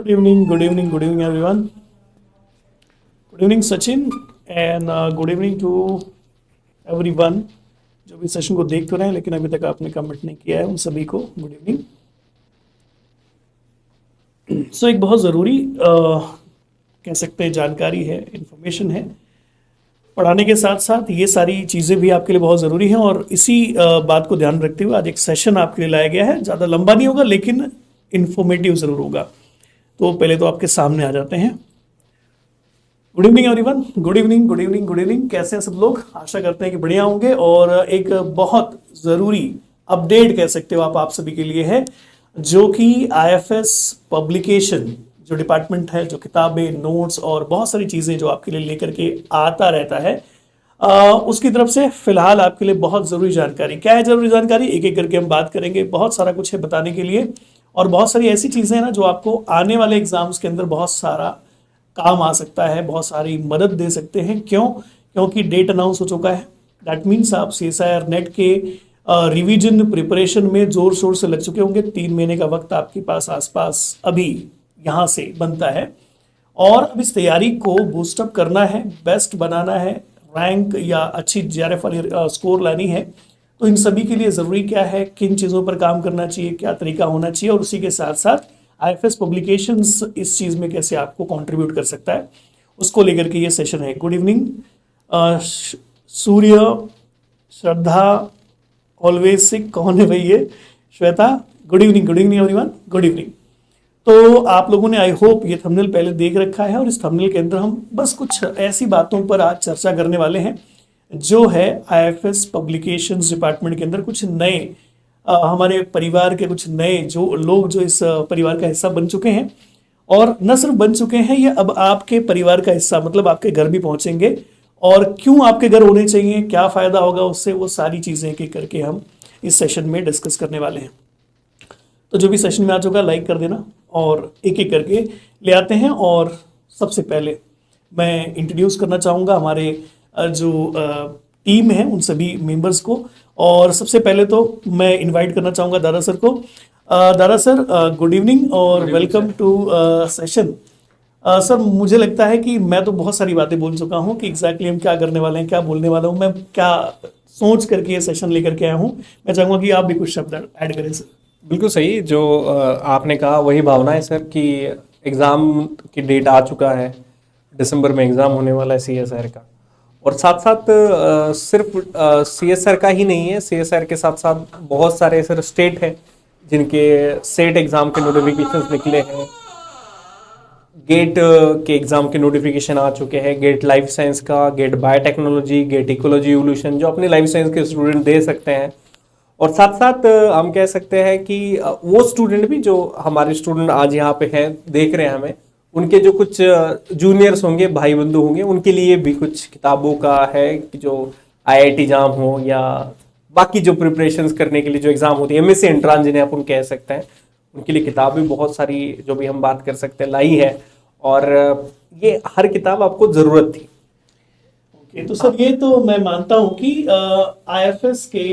Good evening, good evening, good evening, everyone. Good evening, Sachin, and good evening to everyone जो भी session को देख तो रहे हैं लेकिन अभी तक आपने कमेंट नहीं किया है, उन सभी को गुड इवनिंग। सो एक बहुत ज़रूरी कह सकते हैं जानकारी है, इन्फॉर्मेशन है। पढ़ाने के साथ साथ ये सारी चीज़ें भी आपके लिए बहुत ज़रूरी हैं और इसी बात को ध्यान रखते हुए आज एक सेशन आपके लिए लाया गया है। ज़्यादा लंबा नहीं होगा लेकिन इन्फॉर्मेटिव ज़रूर होगा। तो पहले तो आपके सामने आ जाते हैं। Good evening everyone, good evening, good evening, good evening. कैसे हैं सब लोग? आशा करते हैं कि बढ़िया होंगे। और एक बहुत ज़रूरी अपडेट कह सकते हो आप सभी के लिए है, जो कि आईएफएस पब्लिकेशन जो डिपार्टमेंट है, जो किताबें, नोट्स और बहुत सारी चीज़ें जो आपके लिए लेकर के आता रहता है, उसकी तरफ से फिलहाल आपके लिए बहुत ज़रूरी जानकारी। क्या है ज़रूरी जानकारी? एक एक करके हम बात करेंगे। बहुत सारा कुछ है बताने के लिए और बहुत सारी ऐसी चीज़ें हैं ना जो आपको आने वाले एग्जाम्स के अंदर बहुत सारा काम आ सकता है, बहुत सारी मदद दे सकते हैं। क्यों? क्योंकि डेट अनाउंस हो चुका है। दैट मीन्स आप CSIR नेट के रिवीजन प्रिपरेशन में जोर शोर से लग चुके होंगे। 3 महीने का वक्त आपके पास आसपास अभी यहाँ से बनता है और अब इस तैयारी को बूस्टअप करना है, बेस्ट बनाना है, रैंक या अच्छी GRF वाली स्कोर लानी है। तो इन सभी के लिए ज़रूरी क्या है, किन चीज़ों पर काम करना चाहिए, क्या तरीका होना चाहिए और उसी के साथ साथ आईएफएस पब्लिकेशंस इस चीज़ में कैसे आपको कंट्रीब्यूट कर सकता है, उसको लेकर के ये सेशन है। गुड इवनिंग सूर्य, श्रद्धा, ऑलवेज सिक, कौन है भाई ये? Shweta, good evening, good evening everyone, good evening. तो आप लोगों ने आई होप ये थंबनेल पहले देख रखा है और इस थंबनेल के अंदर हम बस कुछ ऐसी बातों पर आज चर्चा करने वाले हैं जो है आईएफएस पब्लिकेशंस डिपार्टमेंट के अंदर कुछ नए हमारे परिवार के कुछ नए जो लोग जो इस परिवार का हिस्सा बन चुके हैं और न सिर्फ बन चुके हैं, ये अब आपके परिवार का हिस्सा मतलब आपके घर भी पहुंचेंगे। और क्यों आपके घर होने चाहिए, क्या फ़ायदा होगा उससे, वो सारी चीज़ें एक एक करके हम इस सेशन में डिस्कस करने वाले हैं। तो जो भी सेशन में आ चुका लाइक कर देना और एक एक करके ले आते हैं। और सबसे पहले मैं इंट्रोड्यूस करना चाहूँगा हमारे जो टीम है उन सभी मेंबर्स को। और सबसे पहले तो मैं इनवाइट करना चाहूँगा दादा सर को। दादा सर गुड इवनिंग और वेलकम टू सेशन। सर मुझे लगता है कि मैं तो बहुत सारी बातें बोल चुका हूँ कि एग्जैक्टली हम क्या करने वाले हैं, क्या बोलने वाला हूँ, मैं क्या सोच करके ये सेशन लेकर के आया हूँ। मैं चाहूँगा कि आप भी कुछ शब्द ऐड करें सर। बिल्कुल सही, जो आपने कहा वही भावना है सर कि एग्ज़ाम की डेट आ चुका है। दिसंबर में एग्ज़ाम होने वाला है CSIR का और साथ साथ सिर्फ CSIR का ही नहीं है, CSIR के साथ साथ बहुत सारे सर स्टेट है जिनके सेट एग्ज़ाम के नोटिफिकेशंस निकले हैं। गेट के एग्ज़ाम के नोटिफिकेशन आ चुके हैं, गेट लाइफ साइंस का, GATE biotechnology, GATE ecology evolution जो अपने लाइफ साइंस के स्टूडेंट दे सकते हैं। और साथ साथ हम कह सकते हैं कि वो स्टूडेंट भी जो हमारे स्टूडेंट आज यहाँ पे हैं, देख रहे हैं हमें, उनके जो कुछ जूनियर्स होंगे, भाई बंधु होंगे, उनके लिए भी कुछ किताबों का है कि जो IIT एग्जाम हो या बाकी जो प्रिपरेशंस करने के लिए जो एग्ज़ाम होती है, MSc एंट्रांस जिन्हें अपन कह सकते हैं, उनके लिए किताबें बहुत सारी जो भी हम बात कर सकते हैं लाई है। और ये हर किताब आपको ज़रूरत थी। ओके, तो सर ये तो मैं मानता हूँ कि आईएफएस के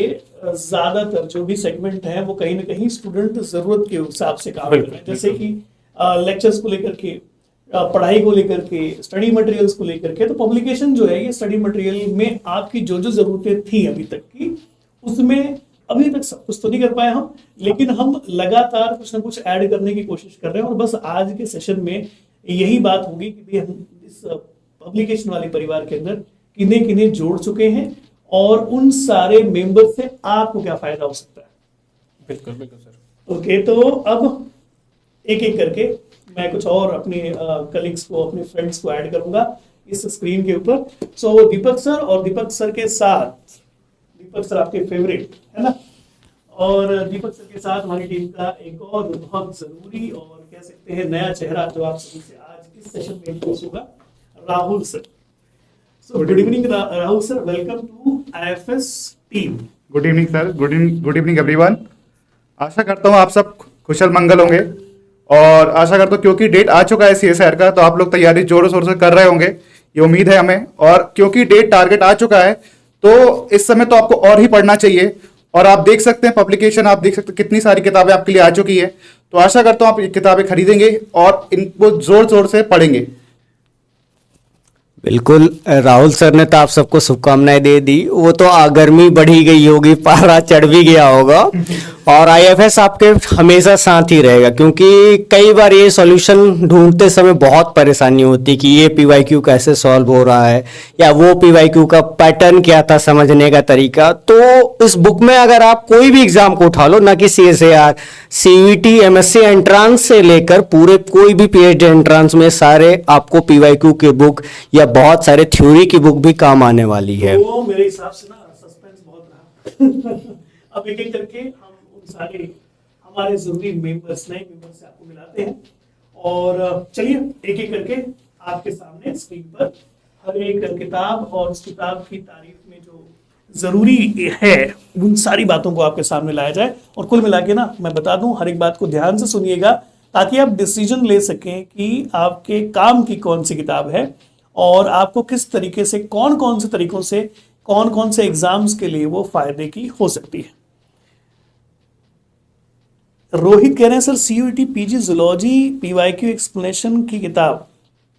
ज़्यादातर जो भी सेगमेंट हैं वो कहीं ना कहीं स्टूडेंट ज़रूरत के हिसाब से काम कर रहे हैं। जैसे कि लेक्चर्स को लेकर के, पढ़ाई को लेकर के, स्टडी मटेरियल्स को लेकर के। तो पब्लिकेशन जो है ये स्टडी मटेरियल में आपकी जो जो ज़रूरतें थी अभी तक की, उसमें अभी तक सब कुछ तो नहीं कर पाए हम, लेकिन हम लगातार कुछ ना कुछ ऐड करने की कोशिश कर रहे हैं। और बस आज के सेशन में यही बात होगी कि भाई हम इस पब्लिकेशन वाले परिवार के अंदर किन्हें किन्हें जोड़ चुके हैं और उन सारे मेंबर से आपको क्या फायदा हो सकता है। बिल्कुल बिल्कुल सर। ओके, तो अब एक एक करके मैं कुछ और अपने कलीग्स को, अपने फ्रेंड्स को ऐड करूंगा इस स्क्रीन के ऊपर। सो दीपक सर, और दीपक सर के साथ, दीपक सर आपके फेवरेट है ना, और दीपक सर के साथ हमारी टीम का एक और बहुत जरूरी और कह सकते हैं नया चेहरा जो आप सभी से आज इस सेशन में इंट्रोड्यूस होगा, Rahul sir. So good evening Rahul sir, welcome to IFS team. Good evening sir, good evening everyone. आशा करता हूँ आप सब कुशल मंगल होंगे और आशा करता हूँ क्योंकि डेट आ चुका है CSIR का, तो आप लोग तैयारी जोरों शोरों से कर रहे होंगे, ये उम्मीद है हमें। और क्योंकि डेट टारगेट आ चुका है तो इस समय तो आपको और ही पढ़ना चाहिए और आप देख सकते हैं पब्लिकेशन, आप देख सकते हैं कितनी सारी किताबें आपके लिए आ चुकी है। तो आशा करता हूँ आप ये किताबें खरीदेंगे और इनको जोर जोर से पढ़ेंगे। बिल्कुल, राहुल सर ने तो आप सबको शुभकामनाएं दे दी। वो तो गर्मी बढ़ी गई होगी, पारा चढ़ भी गया होगा और आईएफएस आपके हमेशा साथ ही रहेगा, क्योंकि कई बार ये सॉल्यूशन ढूंढते समय बहुत परेशानी होती कि ये पीवाईक्यू कैसे सॉल्व हो रहा है या वो पीवाईक्यू का पैटर्न क्या था, समझने का तरीका। तो इस बुक में अगर आप कोई भी एग्जाम को उठा लो, ना कि सीएसएआर, सीयूईटी, एमएससी एंट्रांस से लेकर पूरे कोई भी पीएचडी एंट्रांस में सारे आपको पीवाईक्यू की बुक या बहुत सारे थ्योरी की बुक भी काम आने वाली है। वो मेरे हिसाब से ना सस्पेंस बहुत रहा। अब एक एक करके हम उन सारे हमारे जरूरी मेंबर्स, नए मेंबर्स से आपको मिलाते हैं और चलिए एक एक करके आपके सामने स्क्रीन पर हर एक किताब और उस किताब की तारीफ में जो जरूरी है उन सारी बातों को आपके सामने लाया जाए। और कुल मिला के ना मैं बता दूं, हर एक बात को ध्यान से सुनिएगा ताकि आप डिसीजन ले सकें कि आपके काम की कौन सी किताब है और आपको किस तरीके से, कौन कौन से तरीकों से, कौन कौन से एग्जाम्स के लिए वो फायदे की हो सकती है। रोहित कह रहे हैं sir CUET PG zoology PYQ explanation की किताब।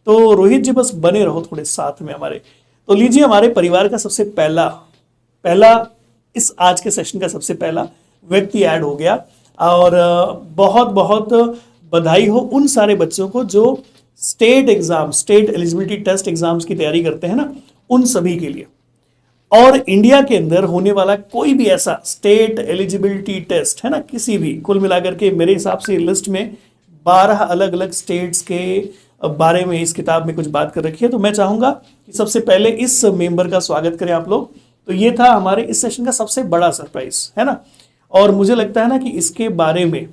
तो रोहित जी बस बने रहो थोड़े साथ में हमारे। तो लीजिए, हमारे परिवार का सबसे पहला इस आज के सेशन का सबसे पहला व्यक्ति ऐड हो गया और बहुत बहुत बधाई हो उन सारे बच्चों को जो state exam, state eligibility test exams की तैयारी करते हैं ना, उन सभी के लिए। और इंडिया के अंदर होने वाला कोई भी ऐसा स्टेट एलिजिबिलिटी टेस्ट है ना, किसी भी, कुल मिलाकर के मेरे हिसाब से लिस्ट में 12 अलग अलग स्टेट्स के बारे में इस किताब में कुछ बात कर रखी है। तो मैं चाहूंगा कि सबसे पहले इस मेंबर का स्वागत करें आप लोग। तो ये था हमारे इस सेशन का सबसे बड़ा सरप्राइज, है ना। और मुझे लगता है ना कि इसके बारे में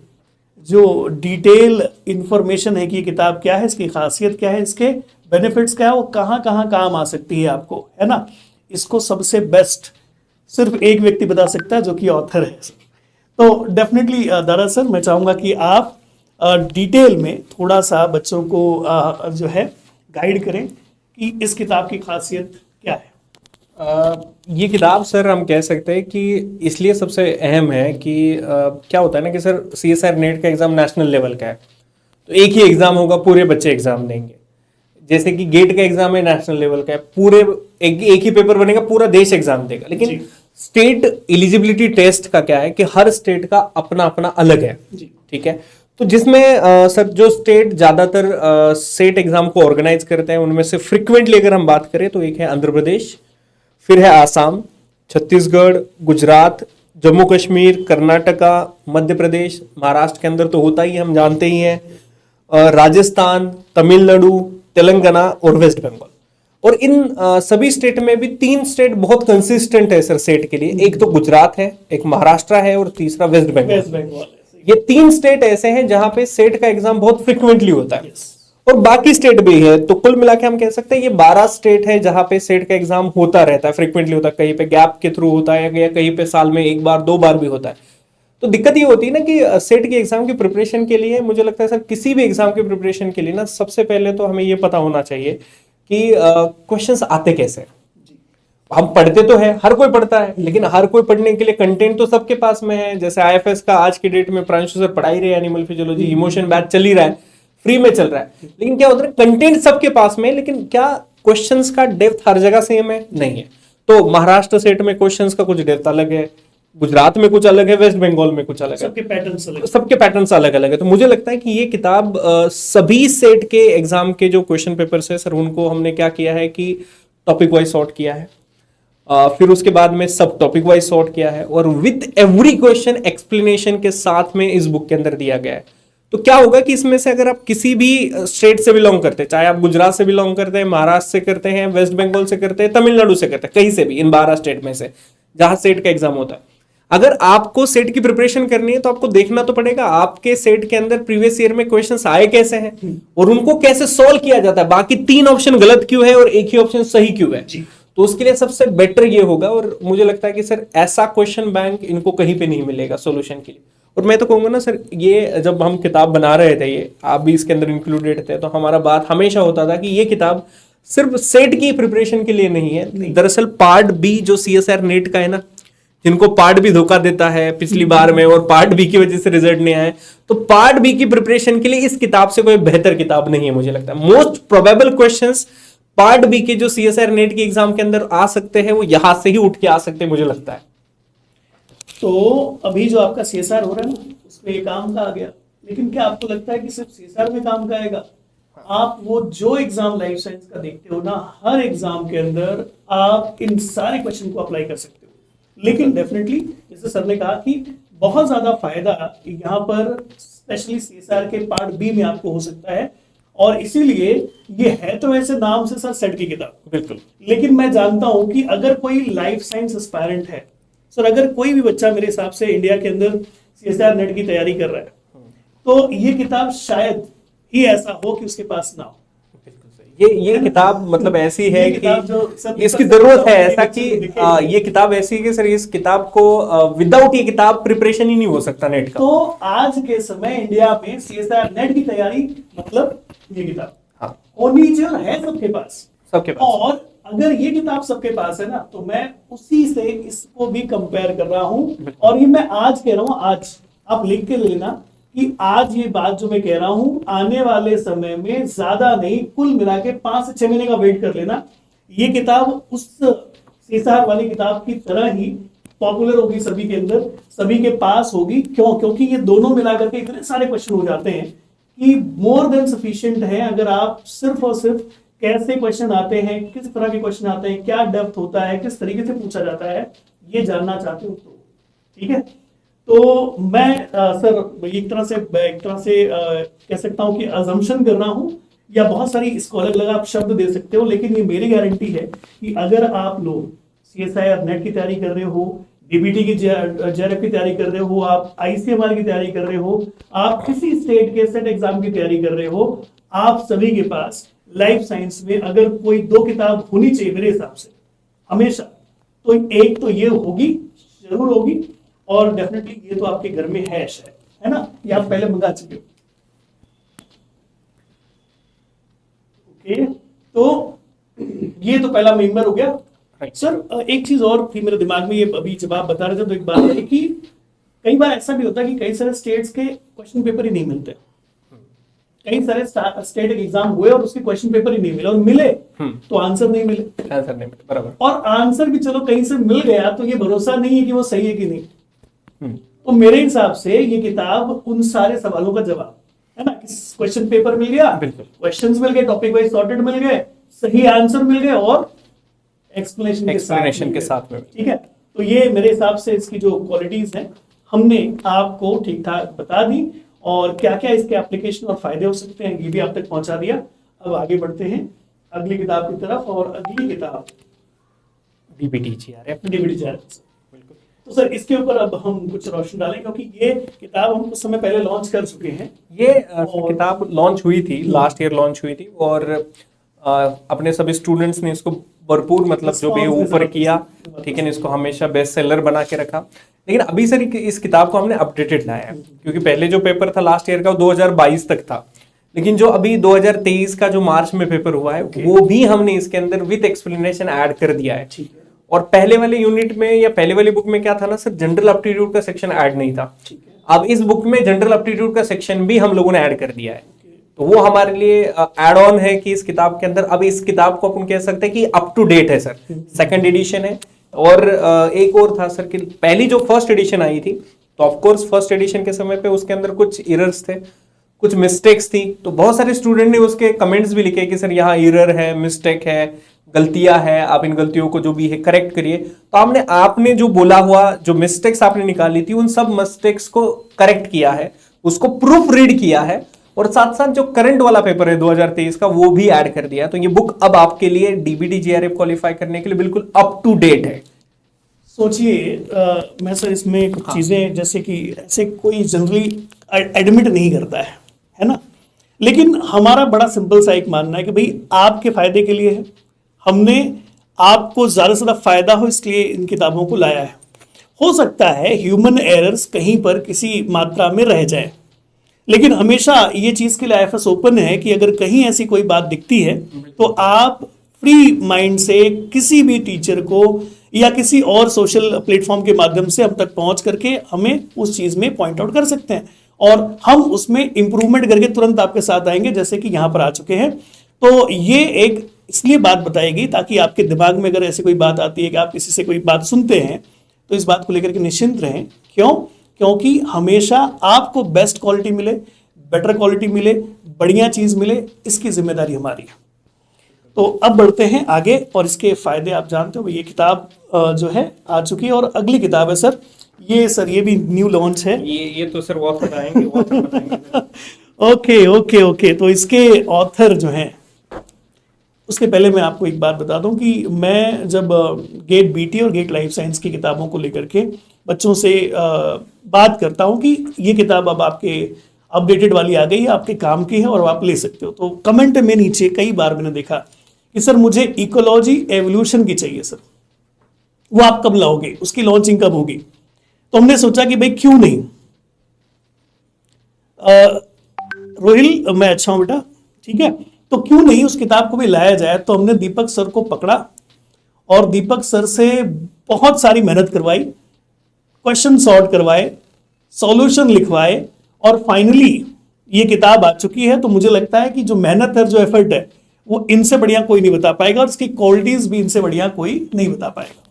जो डिटेल इंफॉर्मेशन है कि ये किताब क्या है, इसकी खासियत क्या है, इसके बेनिफिट्स क्या है, वो कहाँ कहाँ काम आ सकती है आपको, है ना, इसको सबसे बेस्ट सिर्फ एक व्यक्ति बता सकता है जो कि ऑथर है। तो डेफिनेटली दादा सर, मैं चाहूँगा कि आप डिटेल में थोड़ा सा बच्चों को जो है गाइड करें कि इस किताब की खासियत क्या है। ये किताब सर हम कह सकते हैं कि इसलिए सबसे अहम है कि क्या होता है ना कि सर सीएसआर नेट का एग्जाम नेशनल लेवल का है, तो एक ही एग्जाम होगा, पूरे बच्चे एग्जाम देंगे। जैसे कि गेट का एग्जाम है, नेशनल लेवल का है, पूरे एक ही पेपर बनेगा, पूरा देश एग्जाम देगा। लेकिन स्टेट एलिजिबिलिटी टेस्ट का क्या है कि हर स्टेट का अपना अपना अलग है, ठीक है। तो जिसमें सर जो स्टेट ज्यादातर स्टेट एग्जाम को ऑर्गेनाइज करते हैं उनमें से फ्रिक्वेंटली अगर हम बात करें तो एक है आंध्र प्रदेश, फिर है आसाम, छत्तीसगढ़, गुजरात, जम्मू कश्मीर, कर्नाटका, मध्य प्रदेश, महाराष्ट्र के अंदर तो होता ही, हम जानते ही हैं, राजस्थान, तमिलनाडु, तेलंगाना और वेस्ट बंगाल। और इन सभी स्टेट में भी 3 स्टेट बहुत कंसिस्टेंट है सर सेट के लिए। एक तो गुजरात है, एक महाराष्ट्र है और तीसरा वेस्ट बंगाल। ये 3 स्टेट ऐसे हैं जहां पे सेट का एग्जाम बहुत फ्रिक्वेंटली होता है और बाकी स्टेट भी है। तो कुल मिला के हम कह सकते हैं ये 12 स्टेट है जहां पे सेट का एग्जाम होता रहता है, फ्रिक्वेंटली होता है, कहीं पे गैप के थ्रू होता है या कहीं पे साल में 1 बार 2 बार भी होता है। तो दिक्कत ये होती है ना कि सेट के एग्जाम की प्रिपरेशन के लिए, मुझे लगता है सर किसी भी एग्जाम की प्रिपरेशन के लिए ना सबसे पहले तो हमें ये पता होना चाहिए कि क्वेश्चंस आते कैसे हैं। हम पढ़ते तो है, हर कोई पढ़ता है, लेकिन हर कोई पढ़ने के लिए कंटेंट तो सबके पास में है। जैसे आईएफएस का आज की डेट में प्रांशु सर पढ़ा ही रहे, एनिमल फिजियोलॉजी इमोशन बैच चल ही रहा है, फ्री में चल रहा है। लेकिन क्या होता है, कंटेंट सबके पास में, लेकिन क्या क्वेश्चंस का डेप्थ हर जगह सेम है? नहीं है। तो महाराष्ट्र सेट में क्वेश्चंस का कुछ डेप्थ अलग है, गुजरात में कुछ अलग है, वेस्ट बंगाल में कुछ अलग है, सबके पैटर्न्स अलग अलग है। तो मुझे लगता है कि ये किताब सभी सेट के एग्जाम के जो क्वेश्चन पेपर्स है सर उनको हमने क्या किया है कि टॉपिक वाइज सॉर्ट किया है, फिर उसके बाद में सब टॉपिक वाइज सॉर्ट किया है और विद एवरी क्वेश्चन एक्सप्लेनेशन के साथ में इस बुक के अंदर दिया गया है। तो क्या होगा कि इसमें से अगर आप किसी भी स्टेट से बिलोंग करते हैं, चाहे आप गुजरात से बिलोंग करते हैं, महाराष्ट्र से करते हैं, वेस्ट बंगाल से करते हैं, तमिलनाडु से करते हैं, कहीं से भी इन 12 स्टेट में से जहां सेट का एग्जाम होता है, अगर आपको सेट की प्रिपरेशन करनी है तो आपको देखना तो पड़ेगा आपके सेट के अंदर प्रीवियस ईयर में क्वेश्चंस आए कैसे हैं और उनको कैसे सॉल्व किया जाता है, बाकी 3 ऑप्शन गलत क्यों है और एक ही ऑप्शन सही क्यों है। तो उसके लिए सबसे बेटर ये होगा और मुझे लगता है कि सर ऐसा क्वेश्चन बैंक इनको कहीं पे नहीं मिलेगा सॉल्यूशन के लिए। और मैं तो कहूंगा ना सर, ये जब हम किताब बना रहे थे, ये आप भी इसके अंदर इंक्लूडेड थे, तो हमारा बात हमेशा होता था कि ये किताब सिर्फ सेट की प्रिपरेशन के लिए नहीं है। दरअसल पार्ट बी जो सीएसआर नेट का है ना, जिनको पार्ट बी धोखा देता है पिछली बार में और पार्ट बी की वजह से रिजल्ट नहीं आए, तो पार्ट बी की प्रिपरेशन के लिए इस किताब से कोई बेहतर किताब नहीं है मुझे लगता है। Most probable questions part B के जो CSIR नेट के एग्जाम के अंदर आ सकते हैं वो यहां से ही उठ के आ सकते हैं मुझे लगता है। तो अभी जो आपका CSR हो रहा है ना, उसमें ये काम का आ गया, लेकिन क्या आपको लगता है कि सिर्फ CSR में काम का आएगा? आप वो जो एग्जाम लाइफ साइंस का देखते हो ना, हर एग्जाम के अंदर आप इन सारे क्वेश्चन को अप्लाई कर सकते हो। लेकिन डेफिनेटली जैसे सर ने कहा कि बहुत ज्यादा फायदा यहाँ पर स्पेशली CSR के पार्ट बी में आपको हो सकता है, और इसीलिए ये है तो वैसे नाम से सर सेट की किताब बिल्कुल, लेकिन मैं जानता हूं कि अगर कोई लाइफ साइंस एस्पायरेंट है सर, अगर कोई भी बच्चा मेरे हिसाब से इंडिया के अंदर CSIR नेट की तैयारी कर रहा है, तो ये किताब शायद ही ऐसा हो कि उसके पास ना हो। ये किताब मतलब ऐसी है ये किताब जो कि सब इसकी सब जरूरत सब है, सब ऐसा बच्चे कि को दिखे। ये किताब ऐसी है कि सर इस किताब को विदाउट ये किताब प्रिपरेशन ही नहीं हो सकता नेट का। तो आज के समय इंडिया में CSIR नेट की तैयारी मतलब ये किताब हाँ, होनी चाहिए और है सबके पास। सबके पास। और अगर ये किताब सबके पास है ना, तो मैं उसी से इसको भी कंपेयर कर रहा हूं, और ये मैं आज कह रहा हूं, आज आप लिख के लेना कि आज ये बात जो मैं कह रहा हूं, आने वाले समय में ज्यादा नहीं, कुल मिला के 5 से 6 महीने का वेट कर लेना, ये किताब उस CSIR वाली किताब की तरह ही पॉपुलर होगी, सभी के अंदर, सभी के पास होगी। क्यों? क्योंकि ये दोनों मिलाकर के इतने सारे क्वेश्चन हो जाते हैं कि मोर देन सफिशिएंट है। अगर आप सिर्फ और सिर्फ कैसे क्वेश्चन आते हैं, किस तरह के क्वेश्चन आते हैं, क्या डेप्थ होता है, किस तरीके से पूछा जाता है, ये जानना चाहते हो तो ठीक है। तो मैं सर एक तरह से कह सकता हूं कि अजम्पशन कर रहा हूं, या बहुत सारी इसको अलग अलग आप शब्द दे सकते हो, लेकिन ये मेरी गारंटी है कि अगर आप लोग CSIR नेट की तैयारी कर रहे हो, DBT की JRF की तैयारी कर रहे हो, आप ICMR की तैयारी कर रहे हो, आप किसी स्टेट के सेट एग्जाम की तैयारी कर रहे हो, आप सभी के पास लाइफ साइंस में अगर कोई 2 किताब होनी चाहिए मेरे हिसाब से हमेशा, तो एक तो ये होगी, जरूर होगी, और डेफिनेटली ये तो आपके घर में है शायद, है ना, ये आप पहले मंगा चुके हो। ओके, तो ये तो पहला मेंबर हो गया। सर एक चीज और थी मेरे दिमाग में, ये अभी जब आप बता रहे थे तो एक बात है कि कई बार ऐसा भी होता है कि कई सारे स्टेट्स के क्वेश्चन पेपर ही नहीं मिलते। कई सारे स्टेट एग्जाम हुए और उसके क्वेश्चन पेपर ही नहीं मिले, और मिले तो आंसर नहीं मिले, आंसर नहीं मिले, बराबर। और आंसर भी चलो कहीं से मिल गया तो ये भरोसा नहीं है कि वो सही है कि नहीं। तो मेरे हिसाब से ये किताब उन सारे सवालों का जवाब है ना, क्वेश्चन पेपर मिल गया, क्वेश्चंस मिल गए, टॉपिक वाइज सॉर्टेड मिल गए, सही आंसर मिल गए, और एक्सप्लेनेशन के साथ में, ठीक है। तो ये मेरे हिसाब से इसकी जो क्वालिटीज हैं हमने आपको ठीक ठाक बता दी, और क्या क्या इसके एप्लीकेशन और फायदे हो सकते हैं ये भी आप तक पहुंचा दिया। अब आगे बढ़ते हैं अगली किताब की तरफ, और अगली किताब DBT JRF। बिल्कुल। तो सर इसके ऊपर अब हम कुछ रोशनी डालें, क्योंकि ये किताब हम कुछ समय पहले लॉन्च कर चुके हैं। ये किताब लॉन्च हुई थी, लास्ट ईयर लॉन्च हुई थी, और अपने सभी स्टूडेंट्स ने इसको भरपूर मतलब जो भी ऊपर किया, ठीक है, इसको हमेशा बेस्ट सेलर बना के रखा। लेकिन अभी सर इस किताब को हमने अपडेटेड लाया है, क्योंकि पहले जो पेपर था लास्ट ईयर का वो 2022 तक था, लेकिन जो अभी 2023 का जो मार्च में पेपर हुआ है वो भी हमने इसके अंदर विद एक्सप्लेनेशन ऐड कर दिया है। ठीक है। और पहले वाले यूनिट में या पहले वाली बुक में क्या था ना सर, जनरल एप्टीट्यूड का सेक्शन ऐड नहीं था। अब इस बुक में जनरल एप्टीट्यूड का सेक्शन भी हम लोगों ने ऐड कर दिया है, तो वो हमारे लिए एड ऑन है कि इस किताब के अंदर अब इस किताब को अपन कह सकते हैं कि अप टू डेट है सर, सेकंड एडिशन है। और एक और था सर कि पहली जो फर्स्ट एडिशन आई थी, तो ऑफ कोर्स फर्स्ट एडिशन के समय पे उसके अंदर कुछ एरर्स थे, कुछ मिस्टेक्स थी, तो बहुत सारे स्टूडेंट ने उसके कमेंट्स भी लिखे कि सर यहाँ एरर है, मिस्टेक है, गलतियां हैं, आप इन गलतियों को जो भी है करेक्ट करिए। तो आपने जो बोला हुआ, जो मिस्टेक्स आपने निकाली थी, उन सब मिस्टेक्स को करेक्ट किया है, उसको प्रूफ रीड किया है, और साथ साथ जो करंट वाला पेपर है 2023 का वो भी ऐड कर दिया। तो ये बुक अब आपके लिए DBT JRF क्वालिफाई करने के लिए बिल्कुल अप टू डेट है। सोचिए मैं सर इसमें कुछ चीजें, जैसे कि ऐसे कोई जनरली एडमिट नहीं करता है ना, लेकिन हमारा बड़ा सिंपल सा एक मानना है कि भाई आपके फायदे के लिए है, हमने आपको ज्यादा से ज्यादा फायदा हो इसलिए इन किताबों को लाया है। हो सकता है ह्यूमन एरर्स कहीं पर किसी मात्रा में रह जाए, लेकिन हमेशा ये चीज के लिए IFS ओपन है कि अगर कहीं ऐसी कोई बात दिखती है तो आप फ्री माइंड से किसी भी टीचर को या किसी और सोशल प्लेटफॉर्म के माध्यम से हम तक पहुंच करके हमें उस चीज में पॉइंट आउट कर सकते हैं और हम उसमें इंप्रूवमेंट करके तुरंत आपके साथ आएंगे, जैसे कि यहाँ पर आ चुके हैं। तो ये एक इसलिए बात बताएगी ताकि आपके दिमाग में अगर ऐसी कोई बात आती है कि आप किसी से कोई बात सुनते हैं तो इस बात को लेकर के निश्चिंत रहें। क्यों? क्योंकि हमेशा आपको बेस्ट क्वालिटी मिले, बेटर क्वालिटी मिले, बढ़िया चीज मिले, इसकी जिम्मेदारी हमारी है। तो अब बढ़ते हैं आगे और इसके फायदे आप जानते हो। ये किताब जो है आ चुकी है और अगली किताब है सर, ये भी न्यू लॉन्च है। ये तो सर ऑथर बताएंगे। ओके, तो इसके ऑथर जो हैं, उसके पहले मैं आपको एक बात बता दूं कि मैं जब गेट बीटी और गेट लाइफ साइंस की किताबों को लेकर के बच्चों से बात करता हूं कि ये किताब अब आपके अपडेटेड वाली आ गई है, आपके काम की है और आप ले सकते हो, तो कमेंट में नीचे कई बार मैंने देखा कि सर मुझे इकोलॉजी एवोल्यूशन की चाहिए सर, वो आप कब लाओगे, उसकी लॉन्चिंग कब होगी? तो हमने सोचा कि भाई क्यों नहीं। रोहिल, मैं अच्छा हूं बेटा, ठीक है, तो क्यों नहीं उस किताब को भी लाया जाए। तो हमने दीपक सर को पकड़ा और दीपक सर से बहुत सारी मेहनत करवाई, क्वेश्चन सॉर्ट करवाए, सॉल्यूशन लिखवाए और फाइनली ये किताब आ चुकी है। तो मुझे लगता है कि जो मेहनत है, जो एफर्ट है, वो इनसे बढ़िया कोई नहीं बता पाएगा और इसकी क्वालिटीज भी इनसे बढ़िया कोई नहीं बता पाएगा।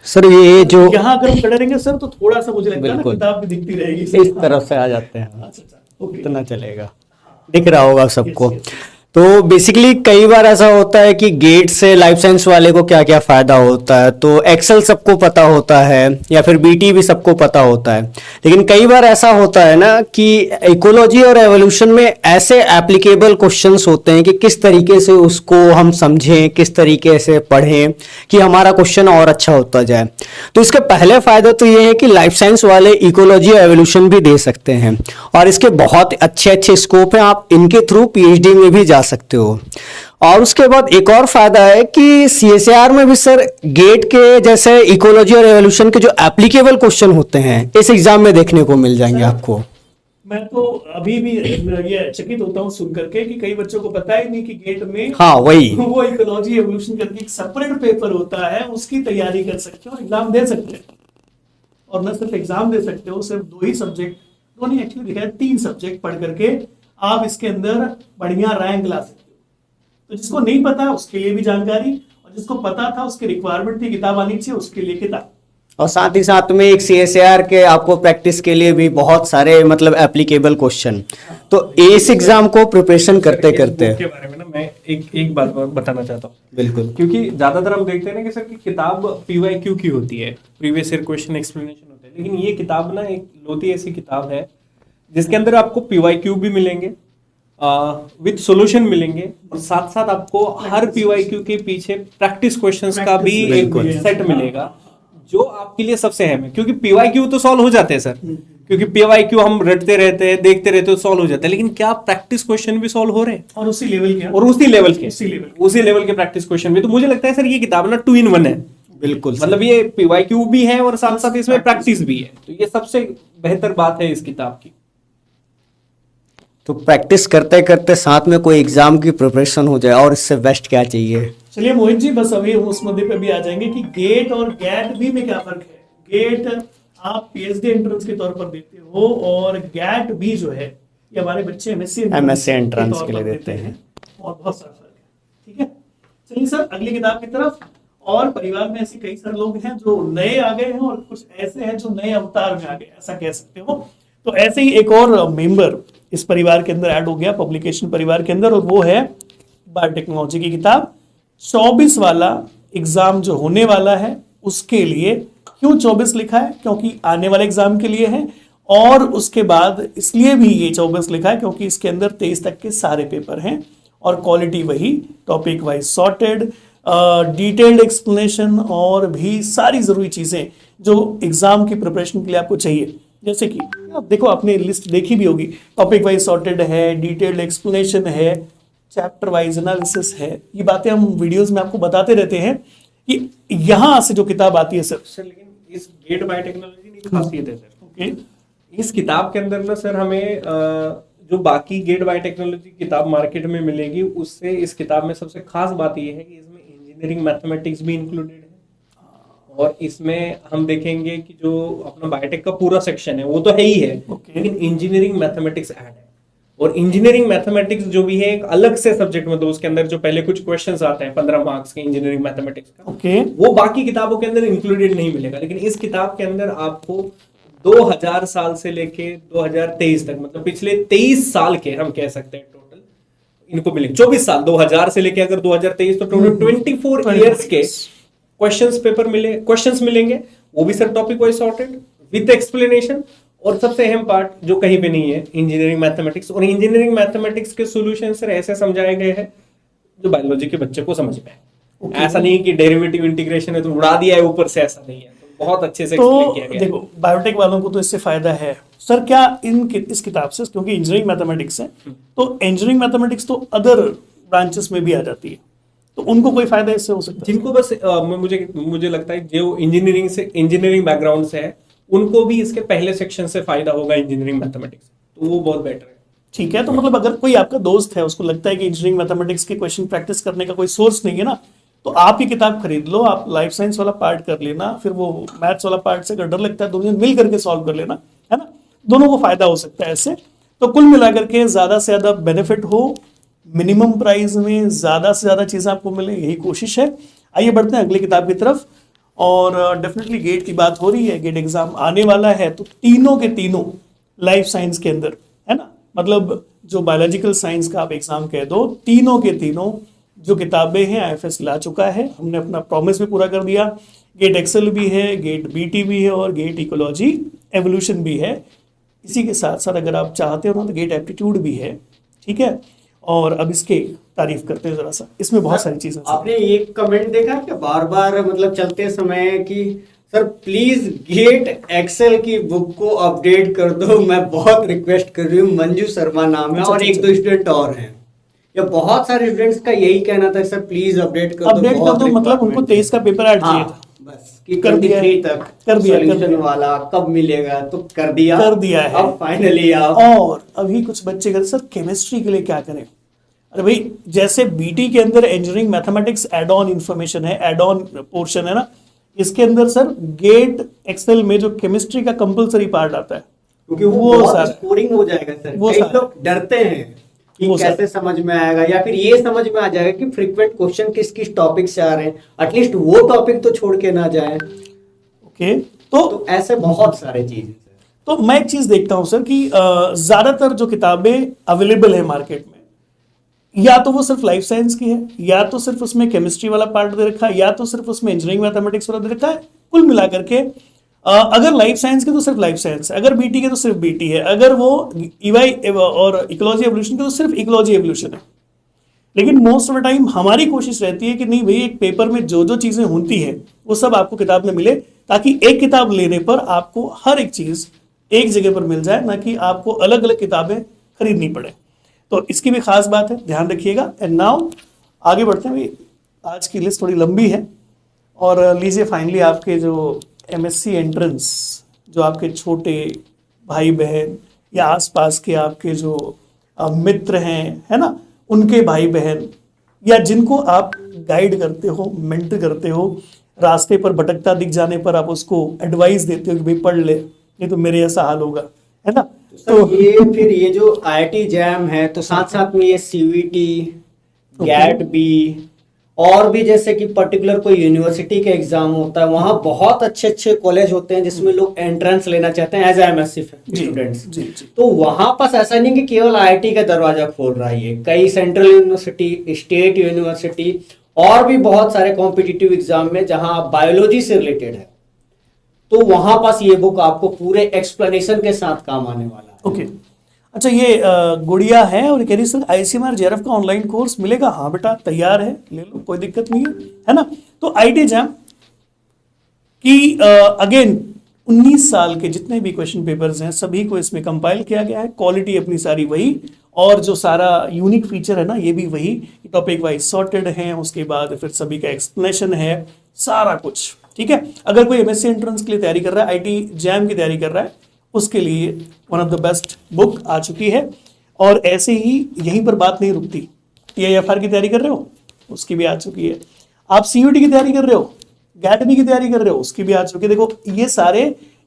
सर ये जो यहाँ अगर हम खड़े रहेंगे सर तो थोड़ा सा मुझे लगता है ना किताब भी दिखती रहेगी इस तरफ से आ जाते हैं, अच्छा, ओके। इतना चलेगा, दिख रहा होगा सबको। तो बेसिकली कई बार ऐसा होता है कि गेट से लाइफ साइंस वाले को क्या क्या फायदा होता है, तो एक्सेल सबको पता होता है या फिर बीटी भी सबको पता होता है, लेकिन कई बार ऐसा होता है ना कि इकोलॉजी और एवोल्यूशन में ऐसे एप्लीकेबल क्वेश्चंस होते हैं कि किस तरीके से उसको हम समझें, किस तरीके से पढ़ें कि हमारा क्वेश्चन और अच्छा होता जाए। तो इसके पहले फायदा तो ये है कि लाइफ साइंस वाले इकोलॉजी और एवोल्यूशन भी दे सकते हैं और इसके बहुत अच्छे अच्छे स्कोप हैं, आप इनके थ्रू पीएचडी में भी जा सकते हो। और उसके बाद एक और फायदा है कि सीएसआर में भी सर गेट के जैसे इकोलॉजी और एवोल्यूशन के जो एप्लीकेबल क्वेश्चन होते हैं इस एग्जाम में देखने को मिल जाएंगे आपको। मैं तो अभी भी ये चकित होता हूँ सुन करके कि कई बच्चों को पता ही नहीं कि गेट में हाँ वही वो इकोलॉजी एवोल्यूशन करके एक सेपरेट पेपर होता है, उसकी तैयारी कर सकते हो और एग्जाम दे सकते हो। और न सिर्फ एग्जाम दे सकते हो, सिर्फ 2 ही सब्जेक्ट, 2 नहीं एक्चुअली दिखाया 3 सब्जेक्ट पढ़ करके आप इसके अंदर बढ़िया रैंक ला सकते हो। तो जिसको नहीं पता उसके लिए भी जानकारी, और जिसको पता था उसकी रिक्वायरमेंट थी किताब आनी चाहिए, उसके लिए किताब। और साथ ही साथ में एक सीएसआर के आपको प्रैक्टिस के लिए भी बहुत सारे मतलब एप्लीकेबल क्वेश्चन, तो इस एग्जाम को प्रिपरेशन करते करते के बारे में ना मैं एक बात बताना चाहता हूँ। बिल्कुल, क्योंकि ज्यादातर हम देखते हैं ना कि सर की किताब पीवाईक्यू की होती है, प्रीवियस ईयर क्वेश्चन एक्सप्लेनेशन होता है, लेकिन ये किताब ना एक लोती ऐसी किताब है जिसके अंदर आपको पीवाईक्यू भी मिलेंगे विद सॉल्यूशन मिलेंगे और साथ साथ आपको हर पीवाईक्यू के पीछे प्रैक्टिस क्वेश्चंस का भी एक सेट मिलेगा जो आपके लिए सबसे अहम है। क्योंकि पीवाईक्यू तो सॉल्व हो जाते हैं सर, क्योंकि पीवाईक्यू हम रटते रहते हैं, देखते रहते हैं, सॉल्व हो जाते हैं, लेकिन क्या प्रैक्टिस क्वेश्चन भी सॉल्व हो रहे हैं और उसी लेवल के, और उसी लेवल के प्रैक्टिस क्वेश्चन भी। तो मुझे लगता है सर ये किताब ना 2 in 1 है। बिल्कुल, मतलब ये पीवाईक्यू भी है और साथ साथ इसमें प्रैक्टिस भी है, तो ये सबसे बेहतर बात है इस किताब की। तो प्रैक्टिस करते करते साथ में कोई एग्जाम की प्रिपरेशन हो जाए और इससे बेस्ट क्या चाहिए। चलिए मोहित जी, बस अभी हम उस मुद्दे पे भी आ जाएंगे कि गेट और गैट भी में क्या फर्क है। गेट आप पीएचडी एंट्रेंस के तौर पर देते हो और गैट भी जो है ये हमारे बच्चे एमएससी एंट्रेंस के लिए देते हैं और बहुत सारा फर्क है। ठीक है, चलिए सर अगली किताब की तरफ। और परिवार में ऐसे कई सारे लोग हैं जो नए आ गए हैं और कुछ ऐसे हैं जो नए अवतार में आ गए, ऐसा कह सकते हो। तो ऐसे ही एक और मेंबर इस परिवार के अंदर ऐड हो गया, पब्लिकेशन परिवार के अंदर, और वो है बायोटेक्नोलॉजी की किताब। 24 वाला एग्जाम जो होने वाला है उसके लिए। क्यों 24 लिखा है? क्योंकि आने वाले एग्जाम के लिए है, और उसके बाद इसलिए भी ये 24 लिखा है क्योंकि इसके अंदर 23 तक के सारे पेपर हैं और क्वालिटी वही, topic wise sorted, detailed explanation और भी सारी जरूरी चीजें जो एग्जाम की प्रिपरेशन के लिए आपको चाहिए। जैसे कि आप देखो, आपने लिस्ट देखी भी होगी, टॉपिक वाइज सॉर्टेड है, डिटेल्ड एक्सप्लेनेशन है, चैप्टर वाइज एनालिसिस है। ये बातें हम वीडियोस में आपको बताते रहते हैं कि यहाँ से जो किताब आती है सर, लेकिन इस गेट बायोटेक्नोलॉजी की खासियत है सर, ओके, इस किताब के अंदर ना सर हमें जो बाकी गेट बायोटेक्नोलॉजी किताब मार्केट में मिलेगी उससे इस किताब में सबसे खास बात यह है कि इसमें इंजीनियरिंग मैथमेटिक्स भी इंक्लूडेड है, और इसमें हम देखेंगे कि जो अपना बायोटेक का पूरा सेक्शन है वो तो है ही है, Okay. लेकिन इंजीनियरिंग मैथमेटिक्स ऐड है। और इंजीनियरिंग मैथमेटिक्स जो भी है एक अलग से सब्जेक्ट, मतलब उसके अंदर जो पहले कुछ क्वेश्चंस आते हैं 15 मार्क्स के इंजीनियरिंग मैथमेटिक्स का, ओके वो बाकी किताबों के अंदर इंक्लूडेड नहीं मिलेगा। लेकिन इस किताब के अंदर आपको 2000 साल से लेके 2023 तक, मतलब पिछले 23 साल के हम कह सकते हैं टोटल इनको मिलेंगे। 24 साल 2000 से लेके अगर 2023 तो टोटल 24 इयर्स के क्वेश्चंस मिलेंगे, वो भी sir topic wise sorted with explanation. और सबसे अहम पार्ट जो कहीं पे नहीं है, इंजीनियरिंग मैथमेटिक्स। और इंजीनियरिंग मैथमेटिक्स के सॉल्यूशन सर ऐसे समझाए गए हैं जो बायोलॉजी के बच्चे को समझ में आए। ऐसा नहीं कि डेरिवेटिव इंटीग्रेशन है तो उड़ा दिया है ऊपर से, ऐसा नहीं है। तो बहुत अच्छे से एक्सप्लेन किया तो गया है। देखो बायोटेक वालों को तो इससे फायदा है सर। क्या इस किताब से, क्योंकि इंजीनियरिंग मैथमेटिक्स है तो इंजीनियरिंग मैथमेटिक्स तो अदर ब्रांचेस में भी आ जाती है, तो उनको कोई फायदा इससे हो सकता है? जिनको बस मुझे लगता है जो इंजीनियरिंग बैकग्राउंड से है उनको भी इसके पहले सेक्शन से फायदा होगा इंजीनियरिंग मैथमेटिक्स, तो वो बहुत बेटर है। ठीक है, तो मतलब अगर कोई आपका दोस्त है उसको लगता है कि इंजीनियरिंग मैथमेटिक्स के क्वेश्चन प्रैक्टिस करने का कोई सोर्स नहीं है ना, तो आप ये किताब खरीद लो, आप लाइफ साइंस वाला पार्ट कर लेना, फिर वो मैथ्स वाला पार्ट से अगर डर लगता है दोनों मिल करके सॉल्व कर लेना, है ना, दोनों को फायदा हो सकता है इससे। तो कुल मिलाकर के ज्यादा से ज्यादा बेनिफिट हो, मिनिमम प्राइस में ज्यादा से ज्यादा चीजें आपको मिले, यही कोशिश है। आइए बढ़ते हैं अगली किताब की तरफ। और डेफिनेटली गेट की बात हो रही है, गेट एग्जाम आने वाला है, तो तीनों के तीनों लाइफ साइंस के अंदर, है ना, मतलब जो बायोलॉजिकल साइंस का आप एग्जाम कह दो, तीनों के तीनों जो किताबें हैं आईएफएस ला चुका है। हमने अपना प्रॉमिस भी पूरा कर दिया। गेट एक्सेल भी है, गेट बीटी भी है और गेट इकोलॉजी एवोल्यूशन भी है। इसी के साथ साथ अगर आप चाहते हो ना तो गेट एप्टीट्यूड भी है, ठीक है। और अब इसके तारीफ करते हैं जरा सा, इसमें बहुत सारी चीजें। आपने ये कमेंट देखा क्या बार बार मतलब चलते समय कि सर प्लीज गेट एक्सेल की बुक को अपडेट कर दो, मैं बहुत रिक्वेस्ट कर रही हूँ। मंजू शर्मा नाम है और एक दो स्टूडेंट और हैं, या बहुत सारे स्टूडेंट्स का यही कहना था सर प्लीज अपडेट कर दो, अपडेट कर दो, मतलब उनको 23 का पेपर ऐड चाहिए था, बस कि कर दिया, 23 तक कर दिया, सॉल्यूशन वाला कब मिलेगा, तो कर दिया है। अब फाइनली आप। और अभी कुछ बच्चे कहते सर केमिस्ट्री के लिए क्या करें? अरे भाई, जैसे बीटी के अंदर engineering mathematics add on information है, एड ऑन पोर्शन है ना, इसके अंदर सर गेट एक्सेल में जो केमिस्ट्री का कंपलसरी पार्ट आता है, क्योंकि वो स्कोरिंग हो जाएगा सर। वो कई लोग डरते हैं कि कैसे समझ में आएगा, या फिर ये समझ में आ जाएगा कि फ्रीक्वेंट क्वेश्चन किस किस टॉपिक से आ रहे हैं, एटलीस्ट वो टॉपिक तो छोड़ के ना जाए। ओके, तो ऐसे बहुत सारे चीजें। तो मैं एक चीज देखता हूं सर कि ज्यादातर जो किताबें अवेलेबल है मार्केट में, या तो वो सिर्फ लाइफ साइंस की है, या तो सिर्फ उसमें केमिस्ट्री वाला पार्ट दे रखा है, या तो सिर्फ उसमें इंजीनियरिंग मैथमेटिक्स वाला दे रखा है। कुल मिलाकर के अगर लाइफ साइंस के तो सिर्फ लाइफ साइंस है, अगर बीटी के तो सिर्फ बीटी है, अगर वो ईवाई और इकोलॉजी एवोल्यूशन के तो सिर्फ इकोलॉजी एवोल्यूशन है। लेकिन मोस्ट ऑफ द टाइम हमारी कोशिश रहती है कि नहीं भाई, एक पेपर में जो जो चीजें होती है वो सब आपको किताब में मिले, ताकि एक किताब लेने पर आपको हर एक चीज एक जगह पर मिल जाए, ना कि आपको अलग अलग किताबें खरीदनी पड़े। तो इसकी भी खास बात है, ध्यान रखिएगा। एंड नाउ आगे बढ़ते हैं भाई, आज की लिस्ट थोड़ी लंबी है। और लीजिए फाइनली आपके जो एमएससी एंट्रेंस, जो आपके छोटे भाई बहन या आसपास के आपके जो मित्र हैं, है ना, उनके भाई बहन, या जिनको आप गाइड करते हो, मेंटर करते हो, रास्ते पर भटकता दिख जाने पर आप उसको एडवाइस देते हो कि भाई पढ़ ले, नहीं तो मेरे ऐसा हाल होगा, है ना। तो ये फिर ये जो आईआईटी जैम है, तो साथ साथ में ये सीवीटी, गैट बी, और भी जैसे कि पर्टिकुलर कोई यूनिवर्सिटी का एग्जाम होता है, वहाँ बहुत अच्छे अच्छे कॉलेज होते हैं जिसमें लोग एंट्रेंस लेना चाहते हैं एज एमएससी स्टूडेंट्स। तो वहां पास ऐसा नहीं कि केवल आईआईटी का दरवाजा खोल रहा है, ये कई सेंट्रल यूनिवर्सिटी, स्टेट यूनिवर्सिटी और भी बहुत सारे कॉम्पिटिटिव एग्जाम में जहां बायोलॉजी से रिलेटेड है, तो वहां पास ये बुक आपको पूरे एक्सप्लेनेशन के साथ काम आने वाला है। ओके, अच्छा, ये गुड़िया है और कह रही सर आईसीएमआर जेआरएफ का ऑनलाइन कोर्स मिलेगा? हाँ बेटा, तैयार है, ले लो, कोई दिक्कत नहीं है ना। तो आईआईटी जैम की अगेन 19 साल के जितने भी क्वेश्चन पेपर्स हैं सभी को इसमें कंपाइल किया गया है। क्वालिटी अपनी सारी वही, और जो सारा यूनिक फीचर है ना ये भी वही, टॉपिक वाइज सॉर्टेड है, उसके बाद फिर सभी का एक्सप्लेनेशन है, सारा कुछ ठीक है। अगर कोई एमएससी एंट्रेंस के लिए तैयारी कर रहा है, आईआईटी जैम की तैयारी कर रहा है, उसके लिए one of the best book आ चुकी है। और ऐसे ही यहीं पर बात नहीं रुकती, टीआईएफआर की तैयारी कर रहे हो, उसकी भी आ चुकी है। आप सीयूटी की तैयारी कर रहे हो, गैटबी की तैयारी कर रहे हो उसकी भी आ चुकी है। देखो ये सारे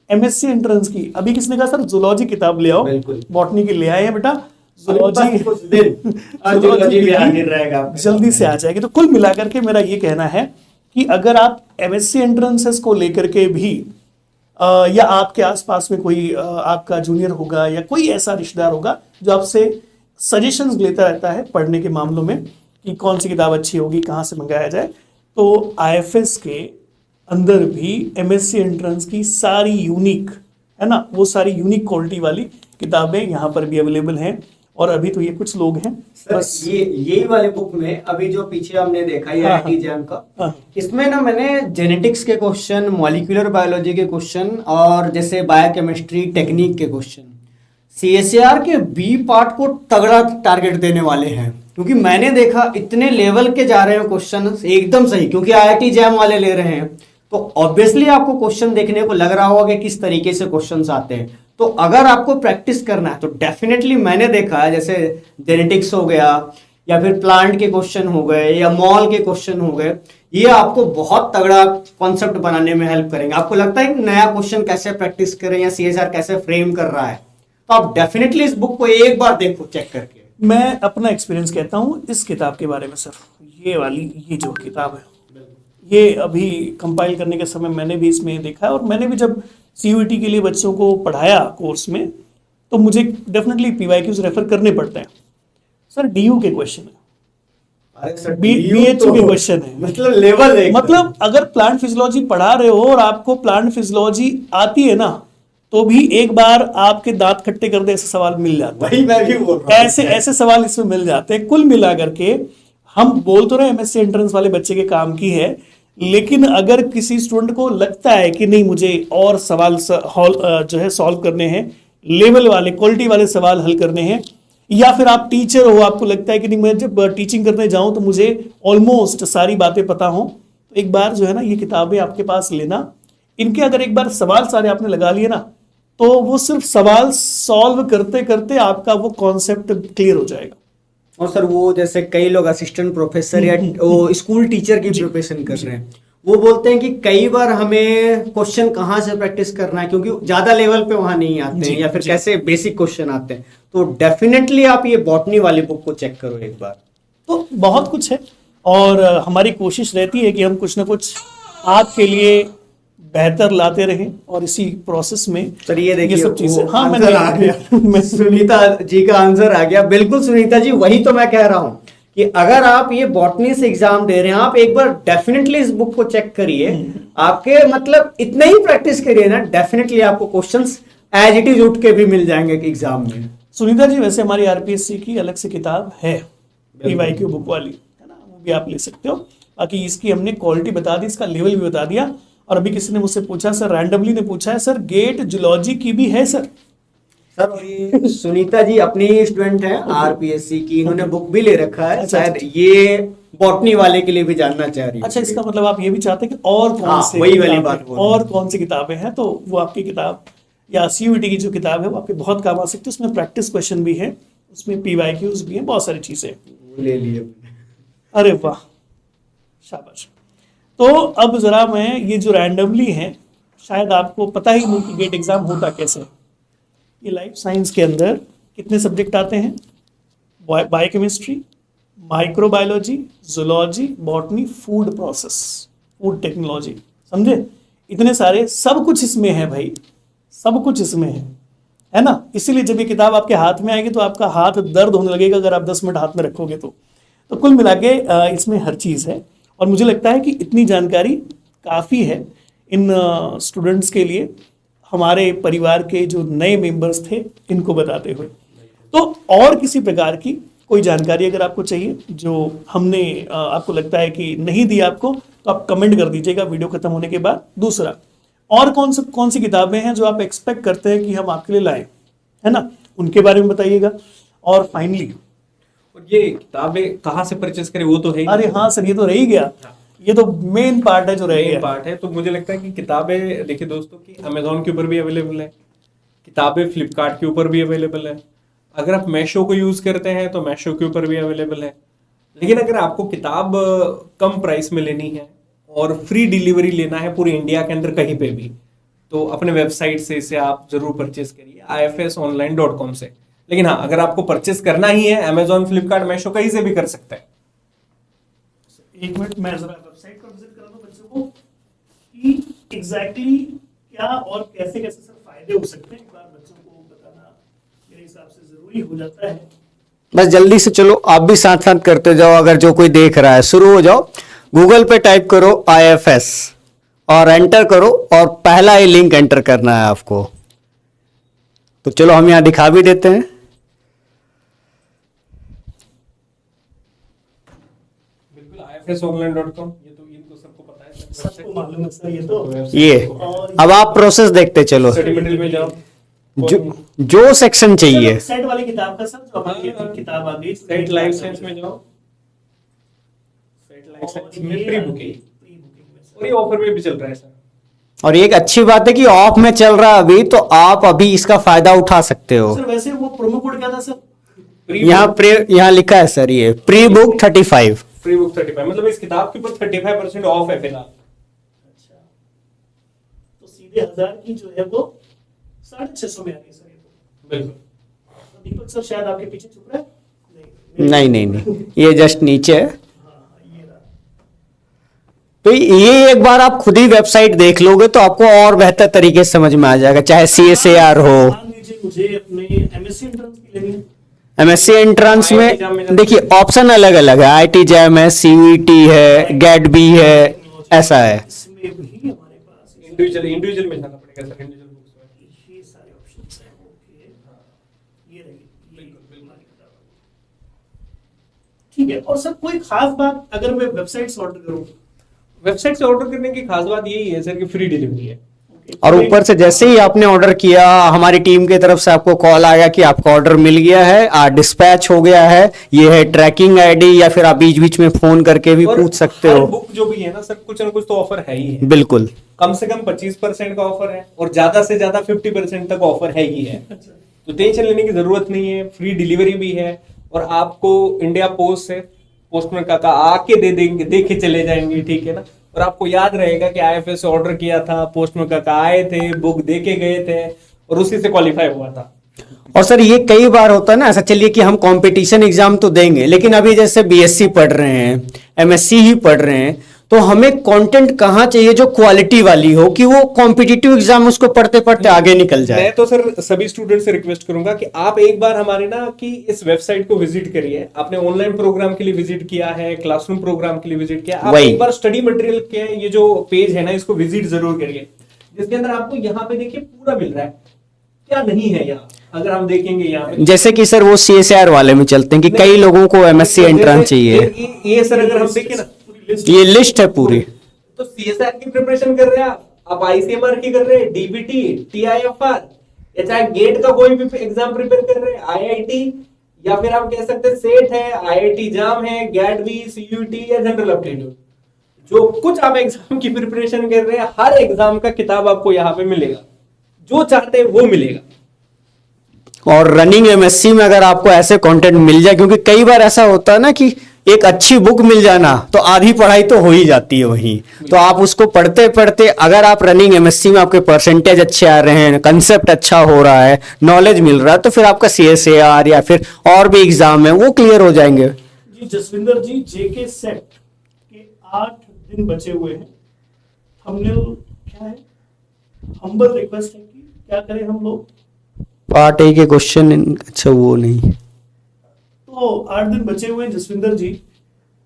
एमएससी एंट्रेंस की, अभी किसने कहा सर जूलॉजी किताब ले आओ, बिल्कुल। बॉटनी की ले आए हैं बेटा, जूलॉजी कुछ दिन और जूलॉजी जूलॉजी भी की हाजिर रहेगा आपके जल्दी से आ जाएगी। तो कुल मिलाकर के मेरा ये कहना है कि अगर आप एमएससी एंट्रेंसेस को लेकर के भी या आपके आसपास में कोई आपका जूनियर होगा या कोई ऐसा रिश्तेदार होगा जो आपसे सजेशंस लेता रहता है पढ़ने के मामलों में कि कौन सी किताब अच्छी होगी, कहाँ से मंगाया जाए, तो आईएफएस के अंदर भी एमएससी एंट्रेंस की सारी यूनिक, है ना, वो सारी यूनिक क्वालिटी वाली किताबें यहाँ पर भी अवेलेबल हैं। और अभी तो ये कुछ लोग हैं बस यही वाले बुक में अभी जो पीछे हमने देखा ये हाँ, आईटी जैम का, हाँ। इसमें ना मैंने जेनेटिक्स के क्वेश्चन, मॉलिक्यूलर बायोलॉजी के क्वेश्चन और जैसे बायोकेमिस्ट्री टेक्निक के क्वेश्चन, सीएसईआर के बी पार्ट को तगड़ा टारगेट देने वाले हैं, क्योंकि मैंने देखा इतने लेवल के जा रहे हैं क्वेश्चन एकदम सही, क्योंकि आईआईटी जैम वाले ले रहे हैं तो ऑब्वियसली आपको क्वेश्चन देखने को लग रहा होगा कि किस तरीके से क्वेश्चंस आते हैं। तो अगर आपको प्रैक्टिस करना है तो डेफिनेटली मैंने देखा है जैसे जेनेटिक्स हो गया या फिर प्लांट के क्वेश्चन हो गए या मॉल के क्वेश्चन हो गए, ये आपको बहुत तगड़ा कॉन्सेप्ट बनाने में हेल्प करेंगे। आपको लगता है कि नया क्वेश्चन कैसे प्रैक्टिस करें या सीएसआर कैसे फ्रेम कर रहा है, तो आप डेफिनेटली इस बुक को एक बार देखो चेक करके। मैं अपना एक्सपीरियंस कहता हूँ इस किताब के बारे में सर, ये वाली ये जो किताब है ये अभी कंपाइल करने के समय मैंने भी इसमें देखा है, और मैंने भी जब सीयूईटी के लिए बच्चों को पढ़ाया कोर्स में तो मुझे डेफिनेटली पीवाईक्यूज रेफर करने पड़ते हैं। सर डीयू के क्वेश्चन है, अरे सर बीएचयू के क्वेश्चन है, मतलब लेवल है, मतलब अगर प्लांट फिजियोलॉजी पढ़ा रहे हो और आपको प्लांट फिजियोलॉजी आती है ना, तो भी एक बार आपके दांत खट्टे कर दे ऐसे सवाल मिल जाते हैं। वही मैं भी बोल रहा हूं। ऐसे ऐसे सवाल इसमें मिल जाते हैं। कुल मिला करके हम बोल तो रहे एमएससी एंट्रेंस वाले बच्चे के काम की है, लेकिन अगर किसी स्टूडेंट को लगता है कि नहीं मुझे और सवाल जो है सॉल्व करने हैं, लेवल वाले क्वालिटी वाले सवाल हल करने हैं, या फिर आप टीचर हो आपको लगता है कि नहीं मैं जब टीचिंग करने जाऊं तो मुझे ऑलमोस्ट सारी बातें पता हो, तो एक बार जो है ना ये किताबें आपके पास लेना, इनके अगर एक बार सवाल सारे आपने लगा लिए ना तो वो सिर्फ सवाल सॉल्व करते करते आपका वो कॉन्सेप्ट क्लियर हो जाएगा। और सर वो जैसे कई लोग असिस्टेंट प्रोफेसर या वो स्कूल टीचर की प्रिपरेशन कर रहे हैं, वो बोलते हैं कि कई बार हमें क्वेश्चन कहाँ से प्रैक्टिस करना है, क्योंकि ज्यादा लेवल पे वहां नहीं आते हैं या फिर कैसे बेसिक क्वेश्चन आते हैं। तो डेफिनेटली आप ये बॉटनी वाली बुक को चेक करो एक बार। तो बहुत कुछ है और हमारी कोशिश रहती है कि हम कुछ ना कुछ आपके लिए बेहतर लाते रहें, और इसी प्रोसेस में सर ये देखिए सब चीजें, वो हाँ आंसर आ गया सुनीता जी का आंसर आ गया। बिल्कुल सुनीता जी, वही तो मैं कह रहा हूँ कि अगर आप ये बॉटनी से एग्जाम दे रहे हैं, आप एक बार डेफिनेटली इस बुक को चेक करिए। आपके मतलब इतना ही प्रैक्टिस करिए ना, डेफिनेटली आपको क्वेश्चंस एज इट इज उठ के भी मिल जाएंगे एग्जाम में। सुनीता जी वैसे हमारी आरपीएससी की अलग से किताब है पीवाईक्यू बुक वाली, है ना, वो भी आप ले सकते हो। बाकी इसकी हमने क्वालिटी बता दी, इसका लेवल भी बता दिया। और अभी किसी ने मुझसे पूछा, सर रैंडमली ने पूछा है, सर गेट जूलॉजी की भी है सर? सर ये सुनीता जी अपनी ही स्टूडेंट है आरपीएससी की, इन्होंने बुक भी ले रखा है। अच्छा, शायद ये बॉटनी वाले के लिए भी जानना चाह रही है। अच्छा, इसका मतलब आप ये भी चाहते हैं कि और कौन हाँ, से वही वाली किताबें- बात बोल रहा हूं। और कौन सी किताबें हैं, तो वो आपकी किताब या सीयूईटी की जो किताब है वो आपके बहुत काम आ सकती है। उसमें प्रैक्टिस क्वेश्चन भी है, उसमें पीवाईक्यूज भी हैं, बहुत सारी चीजें। वो ले लिए। अरे वाह, शाबाश। तो अब जरा मैं ये जो रैंडमली है, शायद आपको पता ही नहीं कि गेट एग्जाम होता कैसे है। ये लाइफ साइंस के अंदर कितने सब्जेक्ट आते हैं? Biochemistry, microbiology, zoology, botany, food process, food technology, समझे? इतने सारे, सब कुछ इसमें है भाई, सब कुछ इसमें है ना। इसीलिए जब ये किताब आपके हाथ में आएगी तो आपका हाथ दर्द होने लगेगा अगर आप 10 मिनट हाथ में रखोगे तो कुल मिला के इसमें हर चीज़ है। और मुझे लगता है कि इतनी जानकारी काफ़ी है इन स्टूडेंट्स के लिए, हमारे परिवार के जो नए मेंबर्स थे इनको बताते हुए। तो और किसी प्रकार की कोई जानकारी अगर आपको चाहिए जो हमने आपको लगता है कि नहीं दी आपको, तो आप कमेंट कर दीजिएगा वीडियो खत्म होने के बाद। दूसरा, और कौन सी किताबें हैं जो आप एक्सपेक्ट करते हैं कि हम आपके लिए लाएं, है ना, उनके बारे में बताइएगा। और फाइनली, और ये किताबें कहाँ से परचेस करें वो तो है ही। अरे हाँ सर, ये तो रह ही गया, ये तो मेन पार्ट है जो रह गया। पार्ट है। तो मुझे लगता है कि किताबें देखिए दोस्तों की अमेजोन के ऊपर भी अवेलेबल है, किताबें फ्लिपकार्ट के ऊपर भी अवेलेबल है। अगर आप मैशो को यूज करते हैं तो मैशो के ऊपर भी अवेलेबल है। लेकिन अगर आपको किताब कम प्राइस में लेनी है और फ्री डिलीवरी लेना है पूरे इंडिया के अंदर कहीं पे भी, तो अपने वेबसाइट से इसे आप जरूर परचेज करिए ifsonline.com से। लेकिन हाँ, अगर आपको परचेज करना ही है अमेजोन, फ्लिपकार्ट, मीशो कहीं से भी कर सकते हैं। एक मिनट, मैं जरा वेबसाइट पर विजिट करा दूं बच्चों को कि एग्जैक्टली क्या और कैसे कैसे सर फायदे हो सकते हैं। एक बार बच्चों को बताना मेरे हिसाब से जरूरी हो जाता है। बस जल्दी से चलो, आप भी साथ साथ करते जाओ। अगर जो कोई देख रहा है, शुरू हो जाओ, गूगल पे टाइप करो IFS और एंटर करो, और पहला ही लिंक एंटर करना है आपको। तो चलो हम यहां दिखा भी देते हैं। बिल्कुल ifsonline.com, ये तो इनको सबको पता है, सबको मालूम है सर ये तो। ये अब आप प्रोसेस देखते चलो, स्टडी मटेरियल में जाओ, जो सेक्शन चाहिए। सेट वाली किताब का सर जो हमारी किताब आ गई, सेट लाइफ साइंस में जाओ, सेट लाइफ साइंस में प्री बुकिंग, और ये ऑफर में भी चल रहा है सर। और एक अच्छी बात है कि ऑफ में चल रहा है अभी, तो आप अभी इसका फायदा उठा सकते हो। सर वैसे वो प्रोमो कोड क्या था सर? यहाँ लिखा है सर, ये प्री बुक 35। फ्री बुक 35, मतलब इस किताब के ऊपर 35% ऑफ है फिलहाल। अच्छा, तो सीधे 1000 की जो है वो 650 में आ गई सर ये तो। बिल्कुल। तो दीपक सर शायद आपके पीछे छुप रहा है? नहीं, ये जस्ट नीचे है। हाँ, ये रहा। तो ये एक बार आप खुद ही वेबसाइट देख लोगे तो आपको और बेहतर तरीके से समझ में आ जाएगा, चाहे CSAR हो। मान लीजिए मुझे अपने MSc एंट्रेंस की लेनी है। MSc एंट्रेंस में देखिए ऑप्शन अलग अलग है, IIT JAM है, CUET है, GAT B है, ऐसा है। इसमें भी हमारे पास इंडिविजुअल में जाना पड़ेगा सर, इंडिविजुअल बुक्स में। ये सारे ऑप्शंस हैं। ओके, ये रही, बिल्कुल हमारी किताब। ठीक है। और सर कोई खास बात अगर मैं वेबसाइट से ऑर्डर करूँ? वेबसाइट से ऑर्डर करने की खास बात यही है सर कि फ्री डिलीवरी है। और ऊपर से जैसे ही आपने ऑर्डर किया, हमारी टीम की तरफ से आपको कॉल आया कि आपका ऑर्डर मिल गया है, डिस्पैच हो गया है, ये है ट्रैकिंग आईडी, या फिर आप बीच बीच में फोन करके भी और पूछ सकते हर हो। बुक जो भी है ना सर, कुछ ना कुछ तो ऑफर है ही है। बिल्कुल, कम से कम 25% का ऑफर है, और ज्यादा से ज्यादा 50% तक ऑफर है ही है। तो टेंशन लेने की जरूरत नहीं है, फ्री डिलीवरी भी है। और आपको इंडिया पोस्ट से पोस्टमैन काका आके दे देंगे, दे के चले जाएंगे, ठीक है ना। और आपको याद रहेगा कि IFS से ऑर्डर किया था, पोस्टमैन काका आए थे, बुक दे के गए थे, और उसी से क्वालिफाई हुआ था। और सर ये कई बार होता है ना ऐसा, चलिए कि हम कंपटीशन एग्जाम तो देंगे, लेकिन अभी जैसे BSc पढ़ रहे हैं, MSc ही पढ़ रहे हैं, तो हमें कंटेंट कहाँ चाहिए जो क्वालिटी वाली हो, कि वो कॉम्पिटिटिव एग्जाम उसको पढ़ते पढ़ते आगे निकल जाए। मैं तो सर सभी स्टूडेंट से रिक्वेस्ट करूंगा कि आप एक बार हमारे ना कि इस वेबसाइट को विजिट करिए। आपने ऑनलाइन प्रोग्राम के लिए विजिट किया है, क्लासरूम प्रोग्राम के लिए विजिट किया, आप वही। एक बार स्टडी मटेरियल के ये जो पेज है ना, इसको विजिट जरूर करिए, जिसके अंदर आपको यहाँ पे देखिए पूरा मिल रहा है, क्या नहीं है यहाँ। अगर हम देखेंगे यहाँ पे, जैसे कि सर वो CSAR वाले में चलते हैं कि कई लोगों को MSc एंट्रेंस चाहिए। ये सर अगर हम देखें ना, ये लिस्ट है पूरी। तो CSR की प्रिपरेशन कर रहे हैं आप ICMR की कर रहे हैं, DBT, TIFR, या चाहे गेट का कोई भी एग्जाम प्रिपेयर कर रहे हैं, IIT, या फिर आप कह सकते हैं सेट है, IIT JAM है, GAT B, CUET या जनरल एप्टीट्यूड, जो कुछ आप एग्जाम की प्रिपरेशन कर रहे हैं, हर एग्जाम का किताब आपको यहाँ पे मिलेगा, जो चाहते हैं वो मिलेगा। और रनिंग MSc में अगर आपको ऐसे कंटेंट मिल जाए, क्योंकि कई बार ऐसा होता है ना कि एक अच्छी बुक मिल जाना तो आधी पढ़ाई तो हो ही जाती है वहीं, तो आप उसको पढ़ते पढ़ते अगर आप रनिंग MSc में आपके परसेंटेज अच्छे आ रहे हैं, कंसेप्ट अच्छा हो रहा है, नॉलेज मिल रहा है, तो फिर आपका CSAR या फिर और भी एग्जाम है वो क्लियर हो जाएंगे। जी जसविंदर जी, JK सेट के 8 दिन बचे हुए हैं। थंबनेल क्या है? हम्बल रिक्वेस्ट है कि क्या करें हम लोग। पार्ट A के क्वेश्चन, अच्छा वो नहीं, तो 8 दिन बचे हुए हैं जसविंदर जी।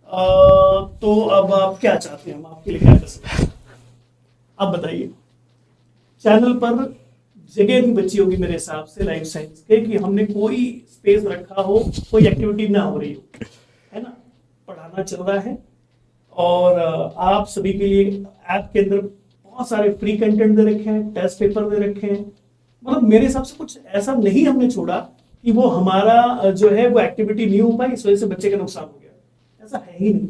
तो अब आप क्या चाहते हैं, हम आपके लिए क्या कर सकते हैं, आप बताइए। चैनल पर जगह नहीं बची होगी मेरे हिसाब से लाइफ साइंस के, कि हमने कोई स्पेस रखा हो, कोई एक्टिविटी ना हो रही हो, है ना। पढ़ाना चल रहा है, और आप सभी के लिए ऐप के अंदर बहुत सारे फ्री कंटेंट दे रखे हैं, टेस्ट पेपर दे रखे हैं। मतलब मेरे हिसाब से कुछ ऐसा नहीं हमने छोड़ा कि वो हमारा जो है वो एक्टिविटी नहीं हो पाई, इस वजह से बच्चे का नुकसान हो गया, ऐसा है ही नहीं।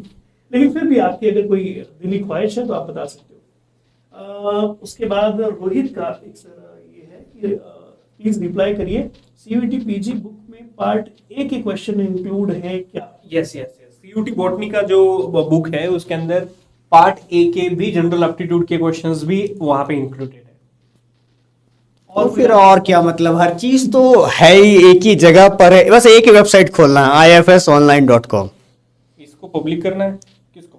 लेकिन फिर भी आपकी अगर कोई दिली ख्वाहिश है तो आप बता सकते हो। उसके बाद रोहित का एक सर ये है कि प्लीज रिप्लाई करिए, CUET PG बुक में पार्ट A के क्वेश्चन इंक्लूड है क्या? यस CUET बॉटनी का जो बुक है उसके अंदर पार्ट ए के भी जनरल एप्टीट्यूड के क्वेश्चंस भी वहां पे इंक्लूडेड है। और फिर और क्या, मतलब हर चीज तो है ही एक ही जगह पर है, बस एक ही वेबसाइट खोलना है ifsonline.com। इसको पब्लिक करना है किसको?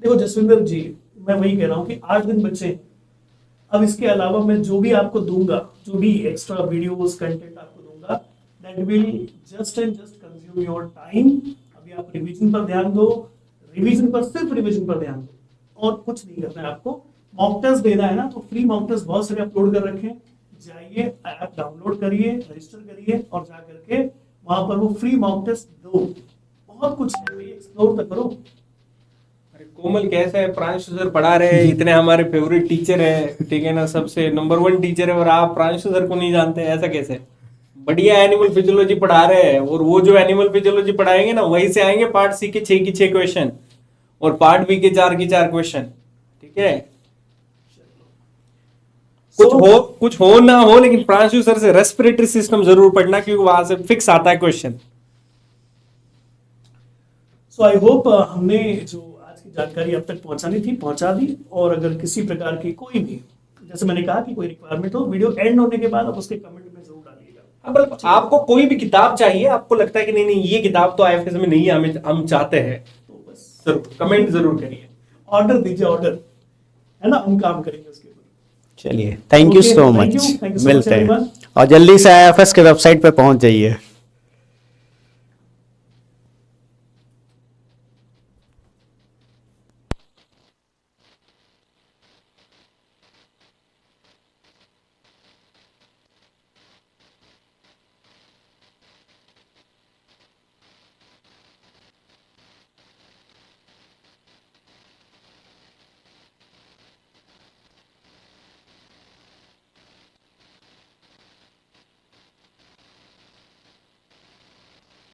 देखो जसविंदर जी, मैं वही कह रहा हूँ कि 8 दिन बचे हैं। अब इसके अलावा मैं जो भी आपको दूंगा, जो भी एक्स्ट्रा वीडियोस कंटेंट आपको दूंगा, that will just and just consume your time. अभी आप रिवीजन पर ध्यान दो, रिवीजन पर, सिर्फ रिवीजन पर ध्यान दो, और कुछ नहीं करना है आपको। मॉक टेस्ट देना है ना, तो फ्री मॉक टेस्ट बहुत सारे अपलोड कर रखे हैं, जाइए ऐप डाउनलोड करिए, रजिस्टर करिए और जा करके वहां पर वो फ्री मॉक टेस्ट दो। बहुत कुछ है भाई, एक्सप्लोर तो करो। अरे कोमल कैसे है, प्रांशु सर पढ़ा रहे हैं, इतने हमारे फेवरेट टीचर है, ठीक है ना, सबसे नंबर 1 टीचर है, और आप प्रांशु सर को नहीं जानते, ऐसा कैसे? बढ़िया एनिमल फिजियोलॉजी पढ़ा रहे हैं, और वो जो एनिमल फिजियोलॉजी पढ़ाएंगे ना, वहीं से आएंगे पार्ट सी के 6 की 6 क्वेश्चन और पार्ट बी के 4 की 4 क्वेश्चन, ठीक है। कुछ हो ना हो, लेकिन प्रांशु सर से रेस्पिरेटरी सिस्टम जरूर पढ़ना, क्योंकि वहां से फिक्स आता है क्वेश्चन। सो आई होप हमने जो आज की जानकारी अब तक पहुंचानी थी पहुंचा दी। और अगर किसी प्रकार की कोई भी, जैसे मैंने कहा कि कोई रिक्वायरमेंट हो, वीडियो एंड होने के बाद आप उसके कमेंट में जरूर डालिएगा। अब आपको कोई भी किताब चाहिए, आपको लगता है कि नहीं नहीं ये किताब तो आईएफएस में नहीं है, हम चाहते हैं, तो बस जरूर कमेंट जरूर करिए, ऑर्डर दीजिए, ऑर्डर है ना, हम काम करेंगे उसके ऊपर। चलिए, thank you Okay, so thank much, you so much मिलते हैं everyone. और जल्दी से IFS के वेबसाइट पे पहुंच जाइए।